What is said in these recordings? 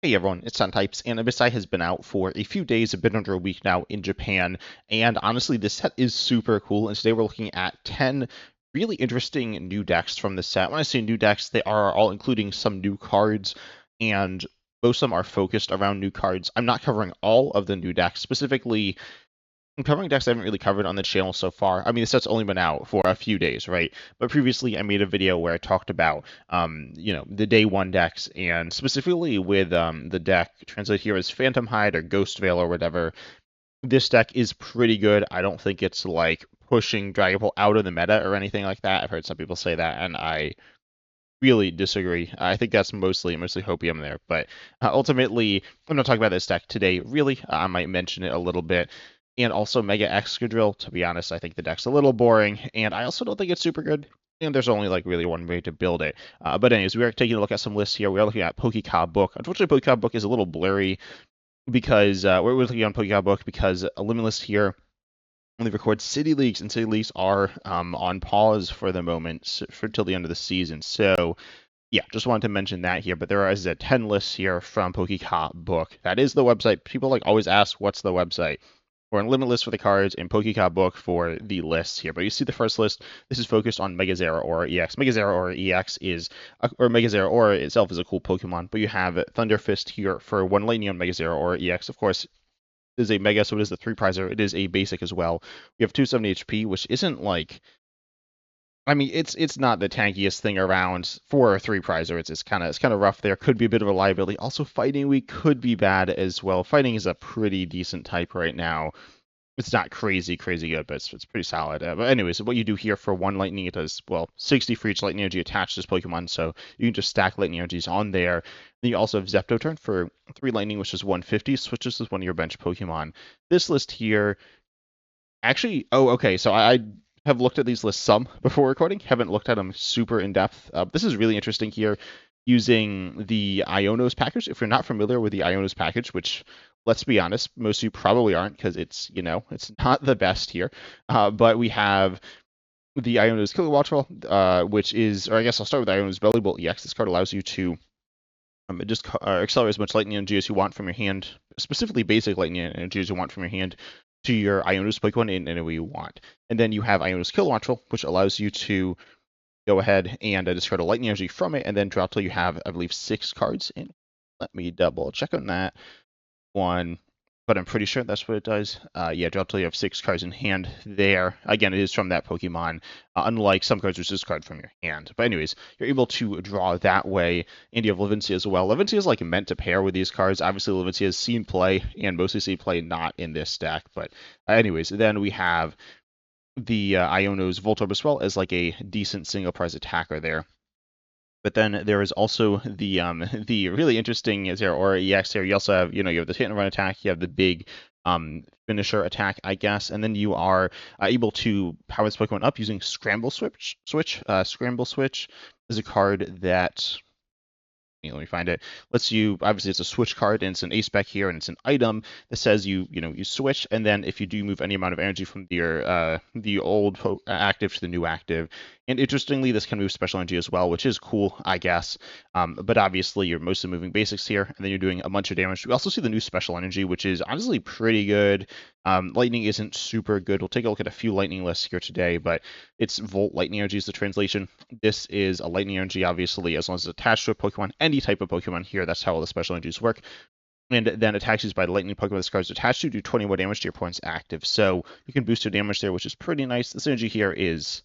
Hey everyone, it's SunTypes, and Abyssai has been out for a few days, a bit under a week now in Japan, and honestly, this set is super cool, and today we're looking at 10 really interesting new decks from this set. When I say new decks, they are all including some new cards, and most of them are focused around new cards. I'm not covering all of the new decks, specifically I'm covering decks I haven't really covered on the channel so far. I mean, the set's only been out for a few days, right? But previously, I made a video where I talked about, the day one decks, and specifically with the deck translated here as Phantom Hide or Ghost Veil or whatever. This deck is pretty good. I don't think it's like pushing Dragon Ball out of the meta or anything like that. I've heard some people say that, and I really disagree. I think that's mostly hopium there, but ultimately, I'm not talking about this deck today. Really, I might mention it a little bit, and also Mega Excadrill. To be honest, I think the deck's a little boring, and I also don't think it's super good. And there's only like really one way to build it. But anyways, we are taking a look at some lists here. We are looking at PokeCob Book. Unfortunately, PokeCob Book is a little blurry because we're looking on PokeCob Book because a Limitless here only records City Leagues, and City Leagues are on pause for the moment for till the end of the season. So yeah, just wanted to mention that here, but there is a 10 list here from PokeCop Book. That is the website. People like always ask, what's the website? We're in Limitless for the cards and PokeCop Book for the lists here. But you see the first list, this is focused on Mega Zeraora EX. Mega Zeraora EX is, or Mega Zeraora itself is a cool Pokemon, but you have Thunderfist here for one lightning on Mega Zeraora EX. Of course, it is a Mega, so it is the 3-prizer. It is a basic as well. We have 270 HP, which isn't like, I mean, it's not the tankiest thing around for a 3-prizer. It's kind of rough there. Could be a bit of a liability. Also, Fighting Week could be bad as well. Fighting is a pretty decent type right now. It's not crazy good, but it's pretty solid. But anyways, what you do here for one lightning, it does, well, 60 for each lightning energy attached to this Pokemon, so you can just stack lightning energies on there. Then you also have Zeptoturn for 3 lightning, which is 150, switches with one of your bench Pokemon. This list here, actually, oh, okay, so I have looked at these lists some before recording, haven't looked at them super in depth. This is really interesting here using the Ionos package. If you're not familiar with the Ionos package, which let's be honest, most of you probably aren't because it's not the best here. But we have the Ionos Kilowattrel, which is, or I guess I'll start with Ionos Bellybolt EX. This card allows you to just accelerate as much lightning energy as you want from your hand, specifically basic lightning energy as you want from your hand, to your Ionos Pokemon in any way you want. And then you have Ionos Kilowattrel, which allows you to go ahead and discard a lightning energy from it, and then draw till you have, I believe, 6 cards in. Let me double check on that one, but I'm pretty sure that's what it does. Yeah, draw till you have 6 cards in hand there. Again, it is from that Pokemon, unlike some cards which discard from your hand. But anyways, you're able to draw that way, and you have Levincia as well. Levincia is like meant to pair with these cards. Obviously, Levincia has seen play, and mostly seen play not in this deck. But anyways, then we have the Ionos Voltorb as well as like a decent single prize attacker there. But then there is also the the really interesting Zeraora EX here. You also have, you have the hit and run attack, you have the big finisher attack, I guess, and then you are able to power this Pokemon up using Scramble Switch. Scramble Switch is a card that, let me find it. Lets you, obviously it's a switch card and it's an ace spec here and it's an item that says you switch, and then if you do move any amount of energy from your the old active to the new active. And interestingly, this can move special energy as well, which is cool, I guess. But obviously you're mostly moving basics here, and then you're doing a bunch of damage. We also see the new special energy, which is honestly pretty good. Lightning isn't super good. We'll take a look at a few lightning lists here today, but it's Volt Lightning Energy is the translation. This is a lightning energy, obviously, as long as it's attached to a Pokemon, any type of Pokemon here. That's how all the special energies work. And then attacks used by the lightning Pokemon this card is attached to do 20 more damage to your opponent's active. So you can boost your damage there, which is pretty nice. This energy here is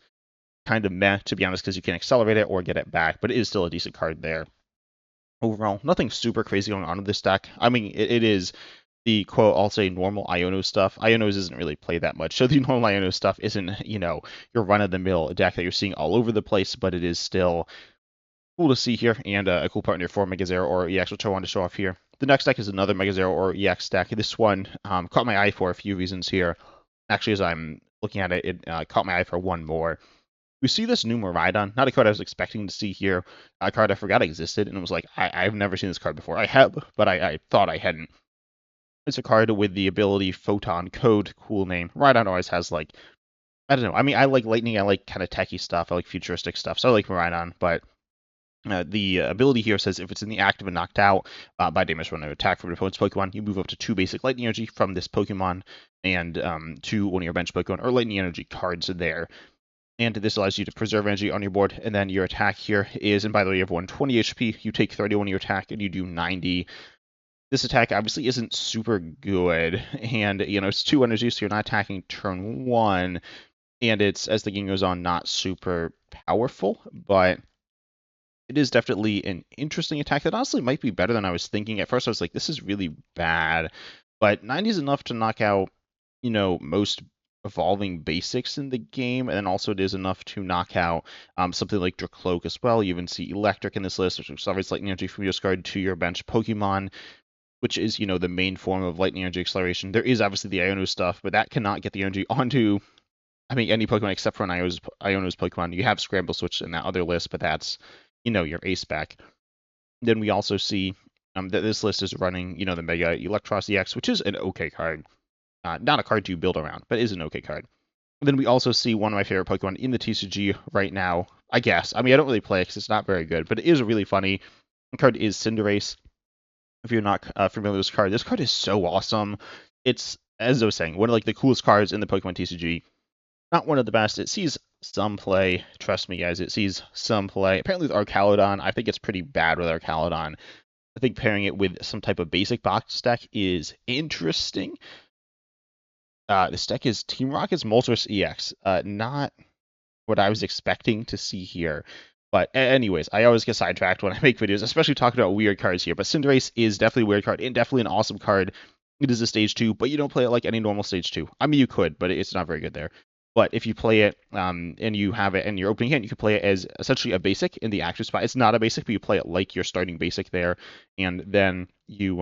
kind of meh, to be honest, because you can accelerate it or get it back, but it is still a decent card there. Overall, nothing super crazy going on with this deck. I mean, it is the quote, I'll say normal Ionos stuff. Ionos isn't really played that much, so the normal Ionos stuff isn't, your run-of-the-mill deck that you're seeing all over the place, but it is still cool to see here, and a cool partner for Mega Zeraora EX, which I wanted to show off here. The next deck is another Mega Zeraora EX deck. This one caught my eye for a few reasons here. Actually, as I'm looking at it, it caught my eye for one more. We see this new Miraidon, not a card I was expecting to see here, a card I forgot existed, and it was like, I've never seen this card before. I have, but I thought I hadn't. It's a card with the ability Photon Code, cool name. Miraidon always has, like, I don't know. I mean, I like Lightning, I like kind of techie stuff, I like futuristic stuff, so I like Miraidon, but The ability here says if it's in the active and knocked out by damage from an attack from an opponent's Pokemon, you move up to 2 basic lightning energy from this Pokemon and to one of your bench Pokemon or lightning energy cards there. And this allows you to preserve energy on your board. And then your attack here is, and by the way, you have 120 HP. You take 31 of your attack and you do 90. This attack obviously isn't super good. And, it's 2 energy, so you're not attacking turn 1. And it's, as the game goes on, not super powerful. But it is definitely an interesting attack that honestly might be better than I was thinking. At first, I was like, this is really bad. But 90 is enough to knock out, most evolving basics in the game, and then also it is enough to knock out something like Dracloak as well. You even see Electric in this list, which accelerates lightning energy from your discard to your bench Pokemon, which is, the main form of lightning energy acceleration. There is obviously the Iono stuff, but that cannot get the energy onto, any Pokemon except for an Iono's Pokemon. You have Scramble Switch in that other list, but that's, your ace spec. Then we also see that this list is running, the Mega Electros EX, which is an okay card. Not a card to build around, but is an okay card. And then we also see one of my favorite Pokemon in the TCG right now, I guess. I don't really play it because it's not very good, but it is really funny. The card is Cinderace. If you're not familiar with this card is so awesome. It's, as I was saying, one of the coolest cards in the Pokemon TCG. Not one of the best. It sees some play. Trust me, guys, it sees some play. Apparently with Arcaludon, I think it's pretty bad with Arcaludon. I think pairing it with some type of basic box deck is interesting. This deck is Team Rocket's Moltres EX. Not what I was expecting to see here. But anyways, I always get sidetracked when I make videos, especially talking about weird cards here. But Cinderace is definitely a weird card and definitely an awesome card. It is a stage 2, but you don't play it like any normal stage 2. You could, but it's not very good there. But if you play it and you have it in your opening hand, you can play it as essentially a basic in the active spot. It's not a basic, but you play it like your starting basic there, and then you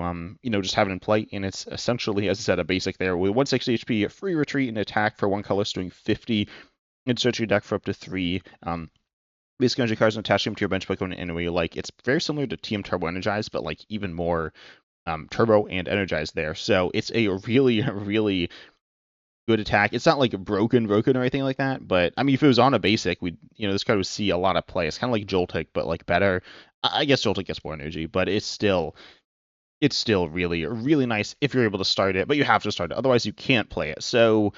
just have it in play, and it's essentially, as I said, a basic there with 160 HP, free retreat and attack for 1 color, doing 50, and search your deck for up to 3. Basic energy cards and attach them to your bench Pokemon in any way you like. It's very similar to TM Turbo Energized, but even more turbo and energized there. So it's a really, really good attack. It's not broken or anything like that, but if it was on a basic, this card would see a lot of play. It's kind of like Joltik, but better. I guess Joltik gets more energy, but it's still really, really nice if you're able to start it, but you have to start it. Otherwise, you can't play it. So,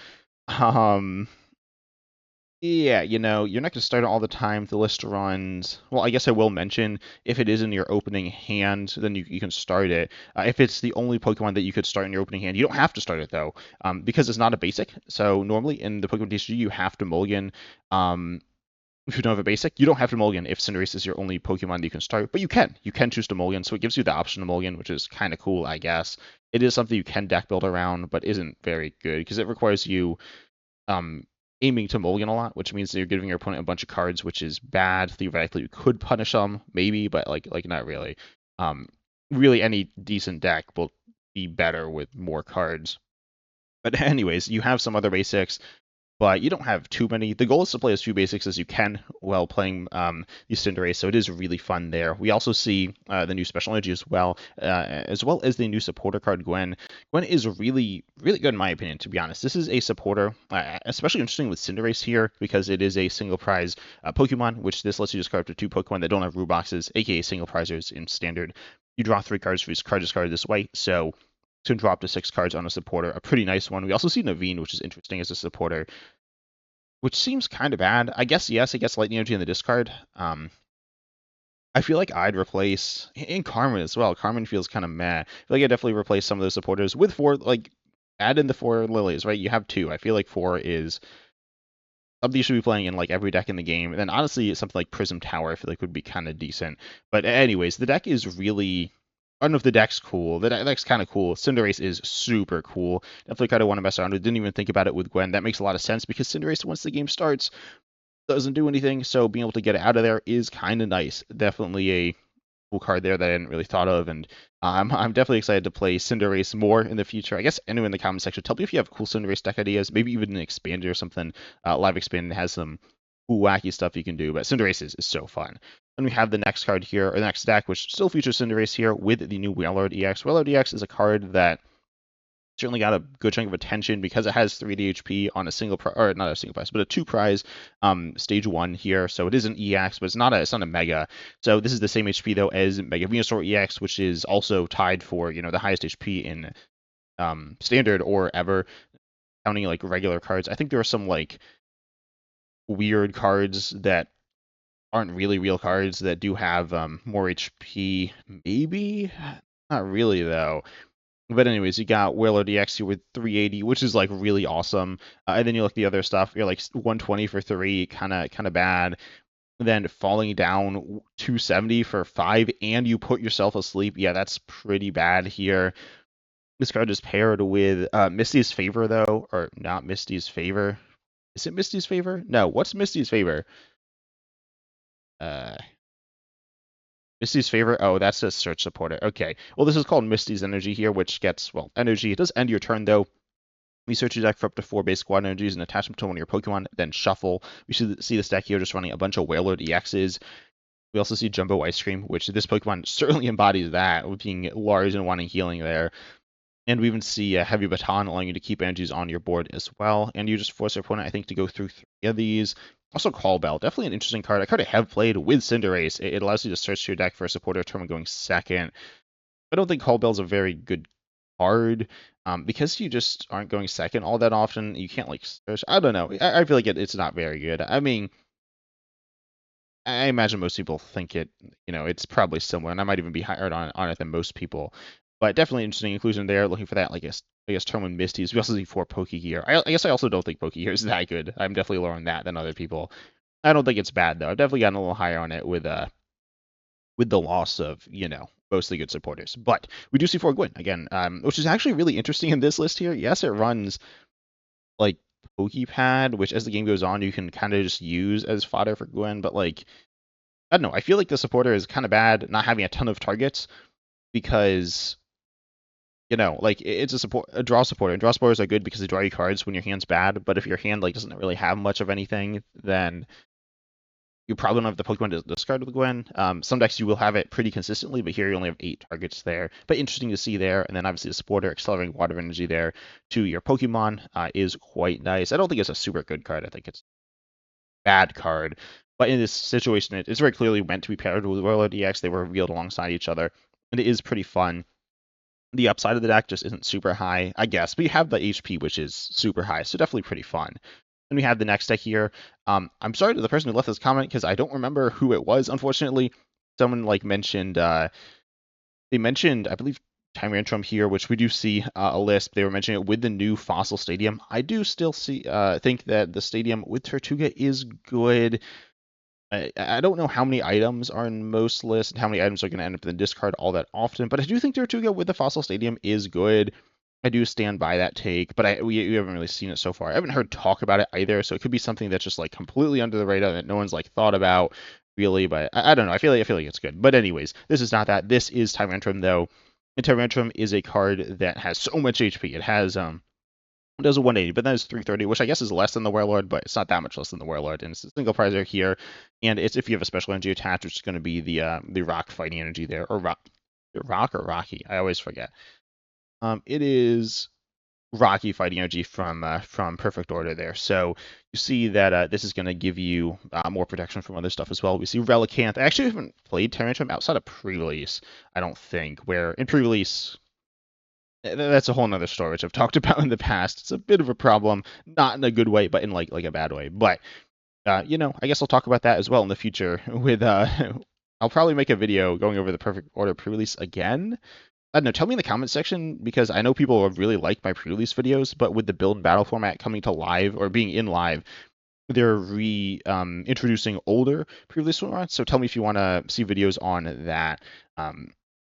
yeah, you're not going to start it all the time. The list runs. Well, I guess I will mention if it is in your opening hand, then you can start it. If it's the only Pokemon that you could start in your opening hand, you don't have to start it though, because it's not a basic. So normally in the Pokemon TCG, you have to mulligan. If you don't have a basic, you don't have to mulligan if Cinderace is your only Pokemon that you can start, but you can. You can choose to mulligan, so it gives you the option to mulligan, which is kind of cool, I guess. It is something you can deck build around, but isn't very good because it requires you aiming to mulligan a lot, which means that you're giving your opponent a bunch of cards, which is bad. Theoretically, you could punish them, maybe, but not really. Really, any decent deck will be better with more cards. But anyways, you have some other basics, but you don't have too many. The goal is to play as few basics as you can while playing the Cinderace, so it is really fun there. We also see the new special energy as well as the new supporter card, Gwen. Gwen is really, really good in my opinion, to be honest. This is a supporter, especially interesting with Cinderace here, because it is a single prize Pokemon, which this lets you discard up to 2 Pokemon that don't have root boxes, aka single prizers in standard. You draw 3 cards for each card discarded this way, so to drop to 6 cards on a supporter, a pretty nice one. We also see Naveen, which is interesting as a supporter, which seems kind of bad. I guess, yes, it gets lightning energy in the discard. I feel like I'd replace, in Carmen as well. Carmen feels kind of meh. I feel like I'd definitely replace some of those supporters with 4, add in the 4 lilies, right? You have 2. I feel like 4 is something you should be playing in every deck in the game. And then honestly, something like Prism Tower, I feel like would be kind of decent. But anyways, the deck is really, I don't know if the deck's cool. The deck's kind of cool. Cinderace is super cool. Definitely kind of want to mess around with. Didn't even think about it with Gwen. That makes a lot of sense because Cinderace, once the game starts, doesn't do anything. So being able to get it out of there is kind of nice. Definitely a cool card there that I hadn't really thought of. And I'm definitely excited to play Cinderace more in the future. I guess anyone in the comment section, tell me if you have cool Cinderace deck ideas. Maybe even an expander or something. Live Expanded has some cool, wacky stuff you can do. But Cinderace is so fun. Then we have the next card here, or the next deck, which still features Cinderace here with the new Wailord EX. Wailord EX is a card that certainly got a good chunk of attention because it has 3D HP on a single or not a single prize, but a 2 prize stage 1 here. So it is an EX, but it's not a mega. So this is the same HP though as Mega Venusaur EX, which is also tied for the highest HP in standard or ever, counting like regular cards. I think there are some like weird cards that aren't really real cards that do have more HP. Maybe not really though. But anyways, you got Wailord EX here with 380, which is like really awesome. And then you look at the other stuff, you're like 120 for 3, kind of bad. Then falling down 270 for 5, and you put yourself asleep. Yeah, that's pretty bad here. This card is paired with Misty's Favor though, or not Misty's Favor. Is it Misty's Favor? No, what's Misty's Favor? Misty's Favor. Oh, that's a search supporter. Okay. Well, this is called Misty's Energy here, which gets, well, energy. It does end your turn, though. You search your deck for up to 4 base squad energies and attach them to one of your Pokemon, then shuffle. We should see this deck here just running a bunch of Wailord EXs. We also see Jumbo Ice Cream, which this Pokemon certainly embodies that, with being large and wanting healing there. And we even see Heavy Baton, allowing you to keep energies on your board as well. And you just force your opponent, I think, to go through 3 of these. Also, Call Bell, definitely an interesting card. A card I have played with Cinderace. It allows you to search your deck for a supporter term going second. I don't think Call Bell's a very good card. Because you just aren't going second all that often, you can't like search. I don't know. I feel like it's not very good. I mean, I imagine most people think it's probably similar, and I might even be higher on it than most people. But definitely interesting inclusion there. Looking for that, like I guess term with Misty's. We also see 4 Pokegear. I guess I also don't think Pokegear is that good. I'm definitely lower on that than other people. I don't think it's bad though. I've definitely gotten a little higher on it with the loss of mostly good supporters. But we do see 4 Gwyn again, which is actually really interesting in this list here. Yes, it runs like Pokepad, which as the game goes on you can kind of just use as fodder for Gwyn, but like I don't know. I feel like the supporter is kind of bad not having a ton of targets because like it's a draw supporter. And draw supporters are good because they draw you cards when your hand's bad. But if your hand like doesn't really have much of anything, then you probably don't have the Pokemon to discard with Gwyn. Some decks you will have it pretty consistently, but here you only have 8 targets there. But interesting to see there. And then obviously the supporter accelerating water energy there to your Pokemon is quite nice. I don't think it's a super good card. I think it's a bad card. But in this situation, it's very clearly meant to be paired with Wailord EX. They were revealed alongside each other. And it is pretty fun. The upside of the deck just isn't super high, I guess, but you have the HP, which is super high, so definitely pretty fun. Then we have the next deck here. I'm sorry to the person who left this comment because I don't remember who it was, unfortunately. Someone mentioned, they mentioned, I believe, Tyrantrum here, which we do see a list. They were mentioning it with the new Fossil Stadium. I do still think that the stadium with Tortuga is good. I don't know how many items are in most lists and how many items are going to end up in the discard all that often, but I do think Tortuga with the Fossil Stadium is good. I do stand by that take, but we haven't really seen it so far. I haven't heard talk about it either, so it could be something that's just like completely under the radar that no one's like thought about really, but I don't know. I feel like it's good. But anyways, this is not that. This is Tyrantrum though. And Tyrantrum is a card that has so much HP. It has it does a 180, but that is 330, which I guess is less than the Wailord, but it's not that much less than the Wailord. And it's a single prizer here, and it's if you have a special energy attached, which is going to be the rock fighting energy there, or rock or rocky. I always forget. It is rocky fighting energy from Perfect Order there. So you see that this is going to give you more protection from other stuff as well. We see Relicanth. I actually haven't played Tyrantrum outside of pre-release, I don't think, where in pre-release that's a whole nother story, which I've talked about in the past. It's a bit of a problem, not in a good way, but in like a bad way. But I guess I'll talk about that as well in the future. With I'll probably make a video going over the Perfect Order pre-release again. I don't know. Tell me in the comment section because I know people have really liked my pre-release videos, but with the build and battle format coming to live or being in live, they're introducing older pre-release formats. So tell me if you want to see videos on that.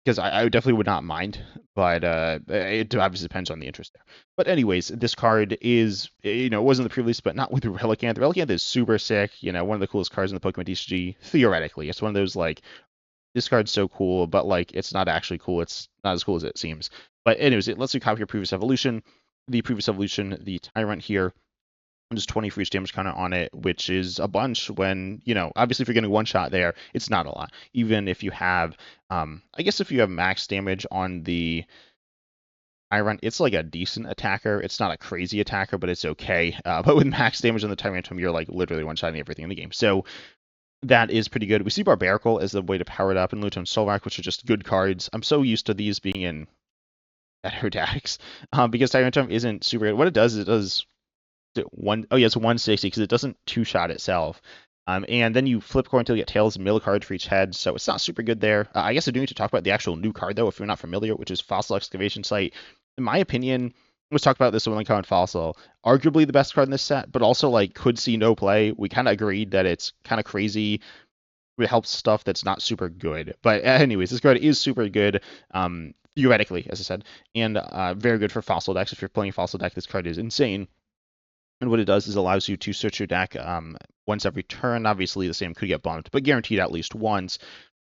Because I definitely would not mind, but it obviously depends on the interest there. But anyways, this card is, it wasn't the pre-release, but not with the Relicanth. The Relicanth is super sick, one of the coolest cards in the Pokemon TCG, theoretically. It's one of those, like, this card's so cool, but, like, it's not actually cool. It's not as cool as it seems. But anyways, it lets you copy your previous evolution. The previous evolution, the Tyrant here, just 20 for each damage counter on it, which is a bunch when, obviously if you're getting one shot there, it's not a lot. Even if you have, I guess if you have max damage on the Tyrant, it's like a decent attacker. It's not a crazy attacker, but it's okay. But with max damage on the Tyrantum, you're like literally one-shotting everything in the game. So that is pretty good. We see Barbarical as the way to power it up, and Luton Solrak, which are just good cards. I'm so used to these being in better decks because Tyrantum isn't super good. What it does is it does it's 160 because it doesn't two-shot itself. And then you flip coin until you get tails, mill card for each head, so it's not super good there. I guess I do need to talk about the actual new card, though, if you're not familiar, which is Fossil Excavation Site. In my opinion, let's talk about this when common Fossil. Arguably the best card in this set, but also like could see no play. We kind of agreed that it's kind of crazy. It helps stuff that's not super good. But anyways, this card is super good, theoretically, as I said, and very good for Fossil decks. If you're playing Fossil deck, this card is insane. And what it does is allows you to search your deck once every turn. Obviously, the same could get bumped, but guaranteed at least once.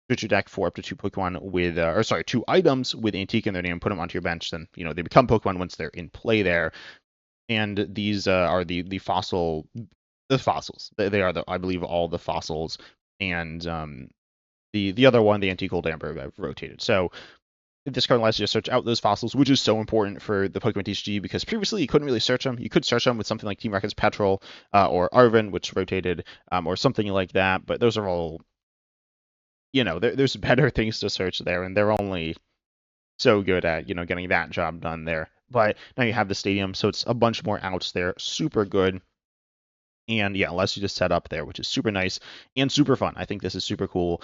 Search your deck for up to 2 Pokemon with, 2 items with Antique in their name. Put them onto your bench. Then they become Pokemon once they're in play there. And these are the fossils. They are I believe all the fossils. And the other one, the Antique Gold Amber, I've rotated. So this card allows you to search out those fossils, which is so important for the Pokemon TCG because previously you couldn't really search them. You could search them with something like Team Rocket's Petrol or Arven, which rotated, or something like that. But those are all, there's better things to search there, and they're only so good at, getting that job done there. But now you have the stadium, so it's a bunch more outs there. Super good. And yeah, allows you to set up there, which is super nice and super fun. I think this is super cool.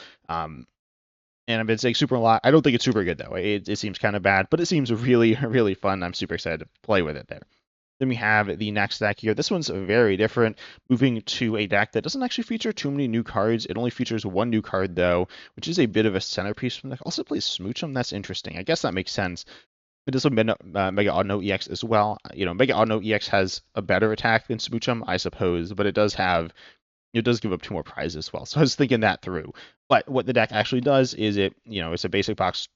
And I've been saying super a lot. I don't think it's super good, though. It seems kind of bad, but it seems really, really fun. I'm super excited to play with it there. Then we have the next deck here. This one's very different, moving to a deck that doesn't actually feature too many new cards. It only features one new card, though, which is a bit of a centerpiece from the deck. Also plays Smoochum. That's interesting. I guess that makes sense. But this one Mega Audino EX as well. Mega Audino EX has a better attack than Smoochum, I suppose, but it does give up 2 more prizes as well. So I was thinking that through. But what the deck actually does is it's a basic box,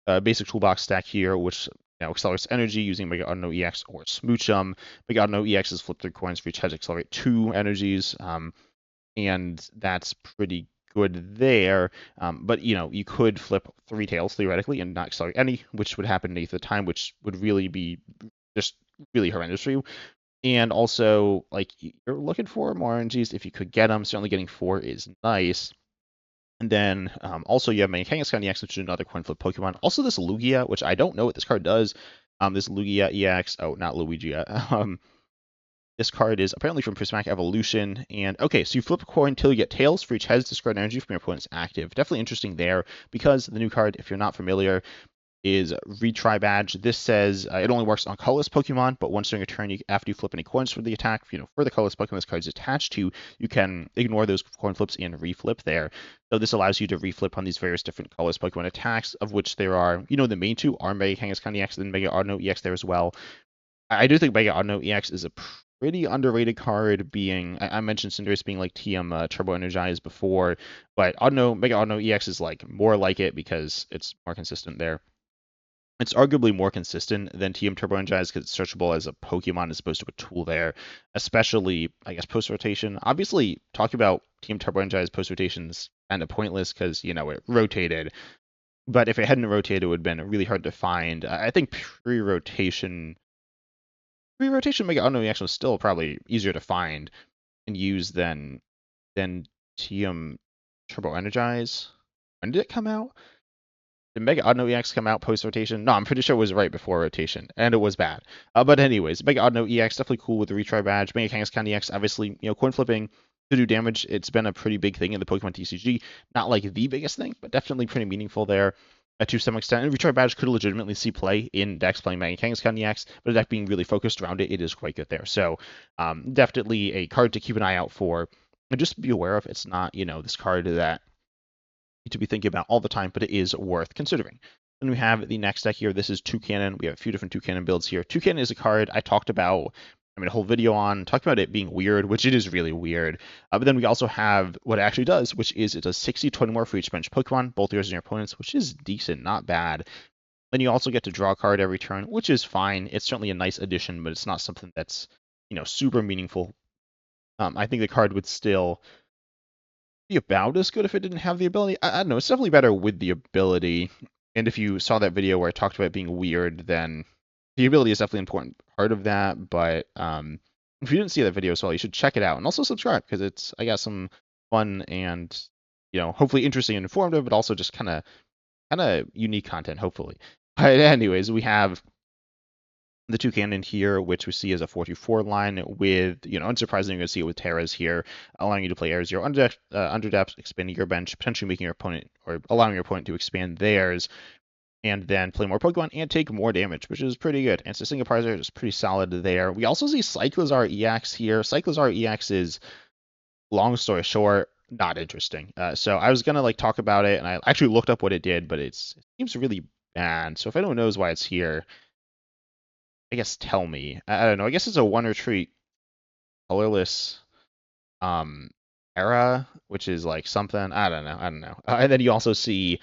basic toolbox stack here, which accelerates energy using Mega Audino EX or Smoochum. Mega Audino EX is flip 3 coins for each head to accelerate 2 energies, and that's pretty good there. But you could flip 3 tails theoretically and not accelerate any, which would happen 1/8 of the time, which would really be just really horrendous for you. And also, like, you're looking for more RNGs if you could get them. Certainly getting 4 is nice. And then also you have Kangaskhan EX, which is another coin flip Pokemon. Also this Lugia, which I don't know what this card does. This Lugia EX, not Luigia. This card is apparently from Prismatic Evolution. And okay, so you flip a coin until you get tails for each head. Discard energy from your opponent's active. Definitely interesting there because the new card, if you're not familiar, is Retry Badge. This says it only works on colorless Pokemon, but once during a turn, after you flip any coins for the attack, for the colorless Pokemon this card is attached to, you can ignore those coin flips and reflip there. So this allows you to reflip on these various different colorless Pokemon attacks, of which there are, the main 2 are Mega Kangaskhan EX and Mega Audino EX there as well. I do think Mega Audino EX is a pretty underrated card, being I mentioned Cinderace being like TM Turbo Energized before, but Mega Audino EX is like more like it because it's more consistent there. It's arguably more consistent than TM Turbo Energize because it's searchable as a Pokemon as opposed to a tool there, especially, I guess, post-rotation. Obviously, talking about TM Turbo Energize post-rotation is kind of pointless because, it rotated. But if it hadn't rotated, it would have been really hard to find. I think pre-rotation Mega Audino EX was still probably easier to find and use than TM Turbo Energize. When did it come out? Did Mega Audino EX come out post-rotation? No, I'm pretty sure it was right before rotation, and it was bad. But anyways, Mega Audino EX, definitely cool with the retry badge. Mega Kangaskhan EX, obviously, coin flipping to do damage. It's been a pretty big thing in the Pokemon TCG. Not like the biggest thing, but definitely pretty meaningful there to some extent. And retry badge could legitimately see play in decks playing Mega Kangaskhan EX, but a deck being really focused around it, it is quite good there. So definitely a card to keep an eye out for. And just be aware of, it's not, this card that to be thinking about all the time, but it is worth considering. Then we have the next deck here. This is Toucannon. We have a few different Toucannon builds here. Toucannon is a card I talked about, a whole video on, talking about it being weird, which it is really weird. But then we also have what it actually does, which is it does 60, 20 more for each bench Pokemon, both yours and your opponents, which is decent, not bad. Then you also get to draw a card every turn, which is fine. It's certainly a nice addition, but it's not something that's, super meaningful. I think the card would still be about as good if it didn't have the ability. I don't know. It's definitely better with the ability. And if you saw that video where I talked about it being weird, then the ability is definitely an important part of that. But if you didn't see that video as well, you should check it out and also subscribe because I got some fun and hopefully interesting and informative, but also just kind of unique content, hopefully. But anyways, we have the Toucannon here, which we see as a 4-4 line with, unsurprisingly, you're going to see it with Terras here, allowing you to play Air Zero under depth, expanding your bench, potentially making your opponent, or allowing your opponent to expand theirs, and then play more Pokemon and take more damage, which is pretty good. And Single Parser is pretty solid there. We also see Cyclizar EX here. Cyclizar EX is, long story short, not interesting. So I was gonna talk about it, and I actually looked up what it did, but it seems really bad. So if anyone knows why it's here, I guess tell me. I don't know. I guess it's a one retreat colorless era, which is like something. I don't know. And then you also see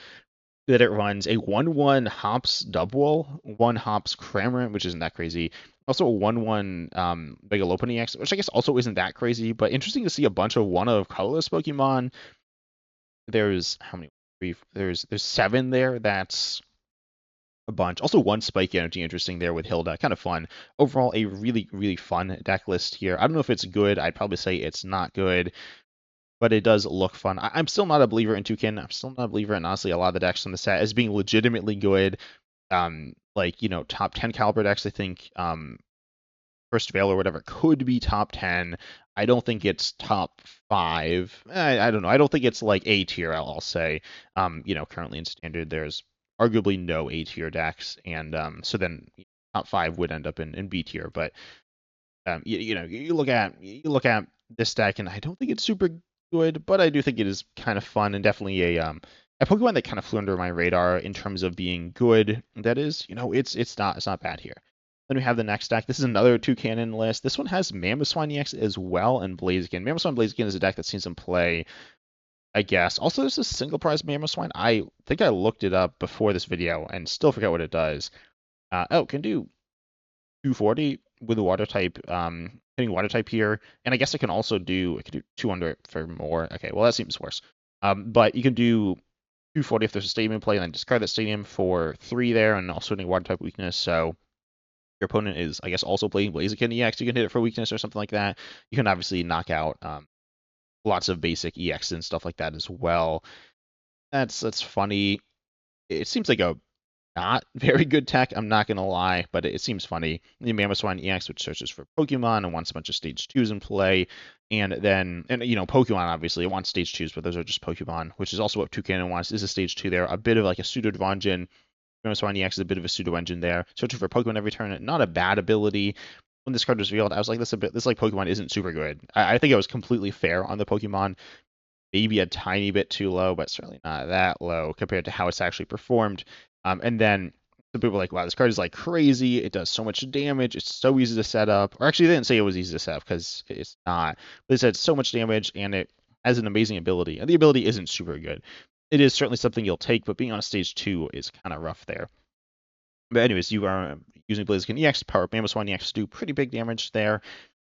that it runs a 1/1 Hops Dubwool, 1 Hops Cramorant, which isn't that crazy. Also a 1/1 Megalophony X, which I guess also isn't that crazy, but interesting to see a bunch of one of colorless Pokemon. There's how many? There's 7 there. That's a bunch. Also, 1 Spike Energy, interesting there with Hilda. Kind of fun. Overall, a really, really fun deck list here. I don't know if it's good. I'd probably say it's not good, but it does look fun. I'm still not a believer in Toucan. I'm still not a believer in, honestly, a lot of the decks on the set as being legitimately good. Top 10 caliber decks, I think, First Veil or whatever could be top 10. I don't think it's top 5. I don't know. I don't think it's like A tier, I'll say. Currently in Standard, there's arguably no A tier decks, and so then top 5 would end up in B tier. But you look at this deck, and I don't think it's super good, but I do think it is kind of fun and definitely a Pokemon that kind of flew under my radar in terms of being good. That is, it's not bad here. Then we have the next deck. This is another Toucannon list. This one has Mamoswine EX as well and Blaziken. Mamoswine Blaziken is a deck that seems in play, I guess. Also, there's a single prize Mamoswine. I think I looked it up before this video and still forget what it does. Can do 240 with a water type, hitting water type here. And I guess I can do 200 for more. Okay, well, that seems worse. But you can do 240 if there's a stadium in play, and then discard that stadium for 3 there, and also hitting water type weakness. So your opponent is, I guess, also playing Blaziken EX. You can hit it for weakness or something like that. You can obviously knock out lots of basic EX and stuff like that as well. That's funny. It seems like a not very good tech, I'm not going to lie, but it seems funny. The Mamoswine EX, which searches for Pokemon and wants a bunch of stage 2s in play. And then, Pokemon, obviously, it wants stage 2s, but those are just Pokemon, which is also what Toucannon wants, is a stage 2 there. A bit of like a pseudo-Dvangin. Mamoswine EX is a bit of a pseudo-engine there. Searching for Pokemon every turn, not a bad ability. When this card was revealed, I was like, this Pokemon isn't super good. I think it was completely fair on the Pokemon. Maybe a tiny bit too low, but certainly not that low compared to how it's actually performed. And then some people are like, wow, this card is like crazy. It does so much damage. It's so easy to set up. Or actually, they didn't say it was easy to set up because it's not. But they said so much damage and it has an amazing ability. And the ability isn't super good. It is certainly something you'll take, but being on stage 2 is kind of rough there. But anyways, you are using Blaziken EX, power up Mamoswine EX to do pretty big damage there.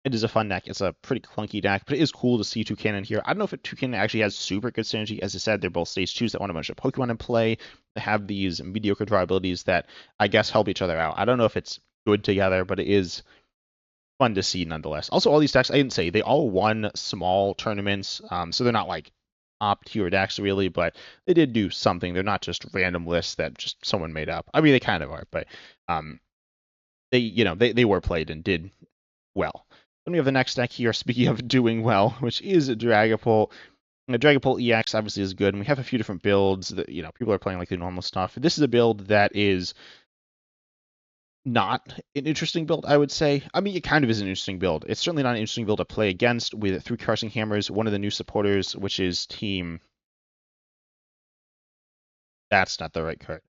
It is a fun deck. It's a pretty clunky deck, but it is cool to see Toucannon here. I don't know if Toucannon actually has super good synergy. As I said, they're both stage 2s that want a bunch of Pokemon in play. They have these mediocre draw abilities that I guess help each other out. I don't know if it's good together, but it is fun to see nonetheless. Also, all these decks, I didn't say, they all won small tournaments, so they're not like top tier decks really, but they did do something. They're not just random lists that just someone made up. I mean, they kind of are, but they were played and did well. Then we have the next deck here, speaking of doing well, which is Dragapult. Dragapult EX obviously is good, and we have a few different builds that, people are playing like the normal stuff. This is a build that is not an interesting build, I would say. I mean, it kind of is an interesting build. It's certainly not an interesting build to play against with 3 Crushing Hammers, one of the new supporters, which is Team... That's not the right card.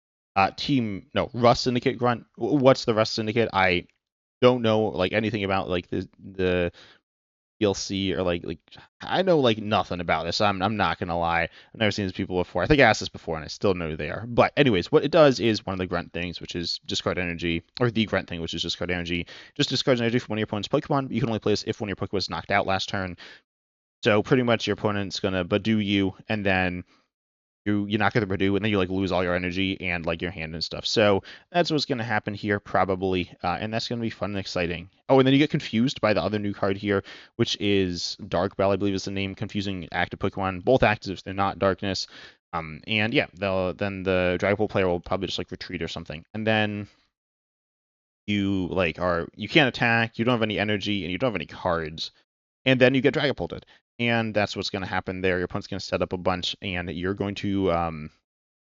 Rust Syndicate Grunt. What's the Rust Syndicate? I don't know like anything about like the DLC or like I know like nothing about this. I'm not gonna lie. I've never seen these people before. I think I asked this before and I still know who they are. But anyways, what it does is one of the grunt things, which is discard energy, or the grunt thing, which is discard energy. Just discards energy from one of your opponent's Pokemon. You can only play this if one of your Pokemon was knocked out last turn. So pretty much your opponent's gonna Badoo you, and then you knock out the Purdue, and then you like lose all your energy and like your hand and stuff. So that's what's going to happen here probably, and that's going to be fun and exciting. Oh, and then you get confused by the other new card here, which is Dark Bell, I believe is the name, confusing active Pokemon. Both actives, they're not darkness. And yeah, then the Dragapult player will probably just like retreat or something, and then you can't attack, you don't have any energy, and you don't have any cards, and then you get Dragapulted. And that's what's going to happen there. Your opponent's going to set up a bunch, and you're going to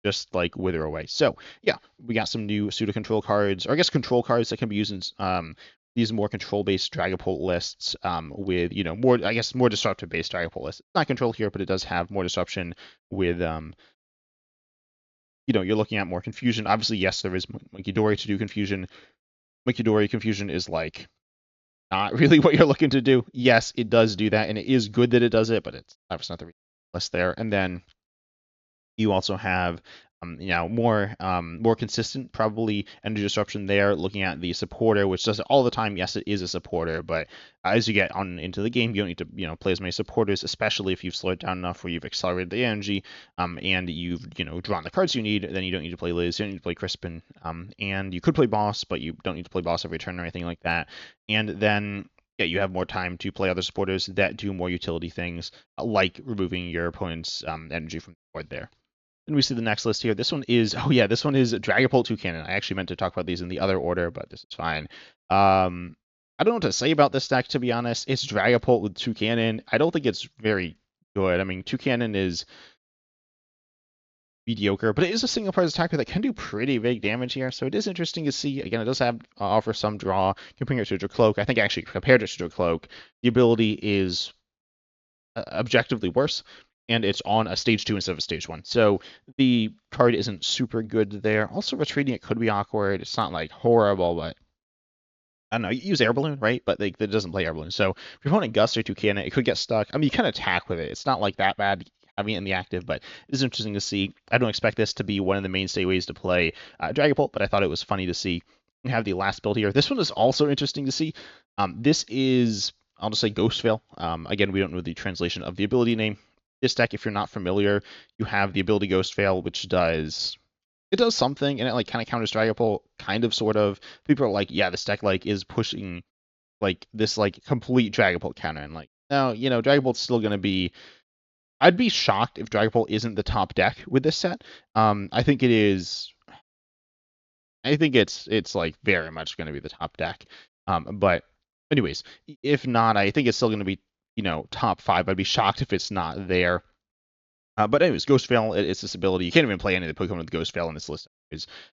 just like wither away. So yeah, we got some new pseudo control cards, or I guess control cards that can be used in these more control-based Dragapult lists with more, I guess, more disruptive-based Dragapult lists. It's not control here, but it does have more disruption with you're looking at more confusion. Obviously, yes, there is Munkidori to do confusion. Munkidori confusion is like not really what you're looking to do. Yes, it does do that, and it is good that it does it, but it's obviously not the list there. And then you also have more consistent probably energy disruption there, looking at the supporter, which does it all the time. Yes, it is a supporter, but as you get on into the game, you don't need to play as many supporters, especially if you've slowed down enough where you've accelerated the energy, and you've drawn the cards you need. Then you don't need to play Liz, you don't need to play Crispin, and you could play Boss, but you don't need to play Boss every turn or anything like that. And then yeah, you have more time to play other supporters that do more utility things, like removing your opponent's energy from the board there. Then we see the next list here. This one is, this one is Dragapult Toucannon. I actually meant to talk about these in the other order, but this is fine. I don't know what to say about this deck, to be honest. It's Dragapult with Toucannon. I don't think it's very good. I mean, Toucannon is mediocre, but it is a single prize attacker that can do pretty big damage here, so it is interesting to see. Again, it does have offer some draw comparing it to Dracloak. I think actually compared to Dracloak, the ability is objectively worse, and it's on a stage 2 instead of a stage 1. So the card isn't super good there. Also, retreating it could be awkward. It's not like horrible, but I don't know. You use Air Balloon, right? But it doesn't play Air Balloon. So if your opponent Gust or Toucannon, it could get stuck. I mean, you can attack with it. It's not like that bad having it in the active, but it is interesting to see. I don't expect this to be one of the mainstay ways to play Dragapult, but I thought it was funny to see. We have the last build here. This one is also interesting to see. This is, I'll just say Ghost Veil. Again, we don't know the translation of the ability name. This deck, if you're not familiar, you have the ability Ghost Veil, which does something, and it like kind of counters Dragapult, kind of, sort of. People are like, yeah, this deck like is pushing like this like complete Dragapult counter, and like, no, Dragapult's still gonna be. I'd be shocked if Dragapult isn't the top deck with this set. I think it is. I think it's like very much going to be the top deck. But anyways, if not, I think it's still going to be top 5. I'd be shocked if it's not there. But anyways, Ghost Veil, it's this ability. You can't even play any of the Pokemon with Ghost Veil in this list.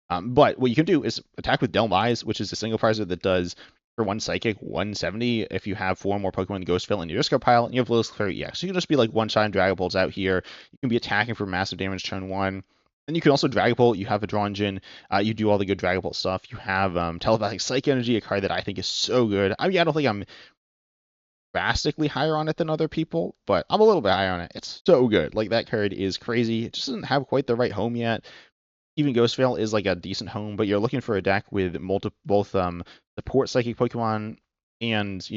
But what you can do is attack with Dhelmise, which is a single prizer that does for 1 Psychic, 170 if you have 4 more Pokemon in the Ghost Veil in your discard pile, and you have Lilith Clary EX. So you can just be like one-shot Dragapults out here. You can be attacking for massive damage turn 1. And you can also Dragapult. You have a Draw Engine. You do all the good Dragapult stuff. You have Telepathic Psych Energy, a card that I think is so good. I mean, I don't think I'm drastically higher on it than other people, but I'm a little bit higher on it. It's so good. Like, that card is crazy. It just doesn't have quite the right home yet. Even Ghost Veil is like a decent home, but you're looking for a deck with both support Psychic Pokemon and,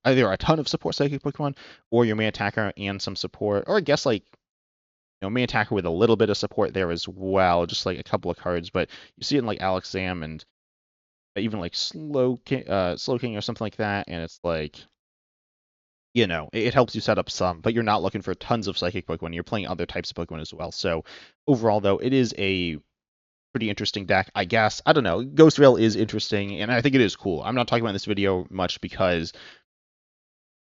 either a ton of support Psychic Pokemon or your main attacker and some support, or I guess like main attacker with a little bit of support there as well, just like a couple of cards. But you see it in like Alakazam and even like Slowking or something like that, and it's like, it helps you set up some, but you're not looking for tons of Psychic Pokemon. You're playing other types of Pokemon as well. So overall, though, it is a pretty interesting deck, I guess. I don't know. Ghost Veil is interesting, and I think it is cool. I'm not talking about this video much because,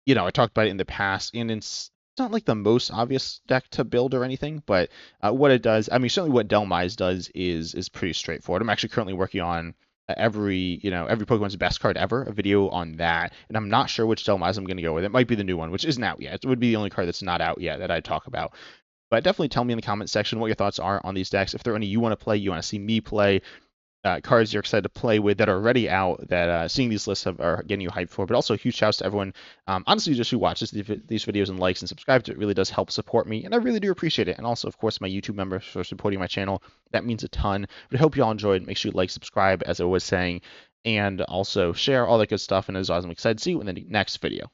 I talked about it in the past, and it's not like the most obvious deck to build or anything, but what it does, I mean, certainly what Dhelmise does is pretty straightforward. I'm actually currently working on every Pokemon's best card ever, a video on that, and I'm not sure which Dhelmise I'm going to go with. It might be the new one, which isn't out yet. It would be the only card that's not out yet that I'd talk about. But definitely tell me in the comments section what your thoughts are on these decks. If there are any you want to play, you want to see me play, cards you're excited to play with that are already out, that seeing these lists are getting you hyped for. But also huge shouts to everyone, honestly, just who watches these videos and likes and subscribes. It really does help support me, and I really do appreciate it. And also, of course, my YouTube members for supporting my channel. That means a ton. But I hope you all enjoyed. Make sure you like, subscribe, as I was saying, and also share all that good stuff. And as always, I'm excited to see you in the next video.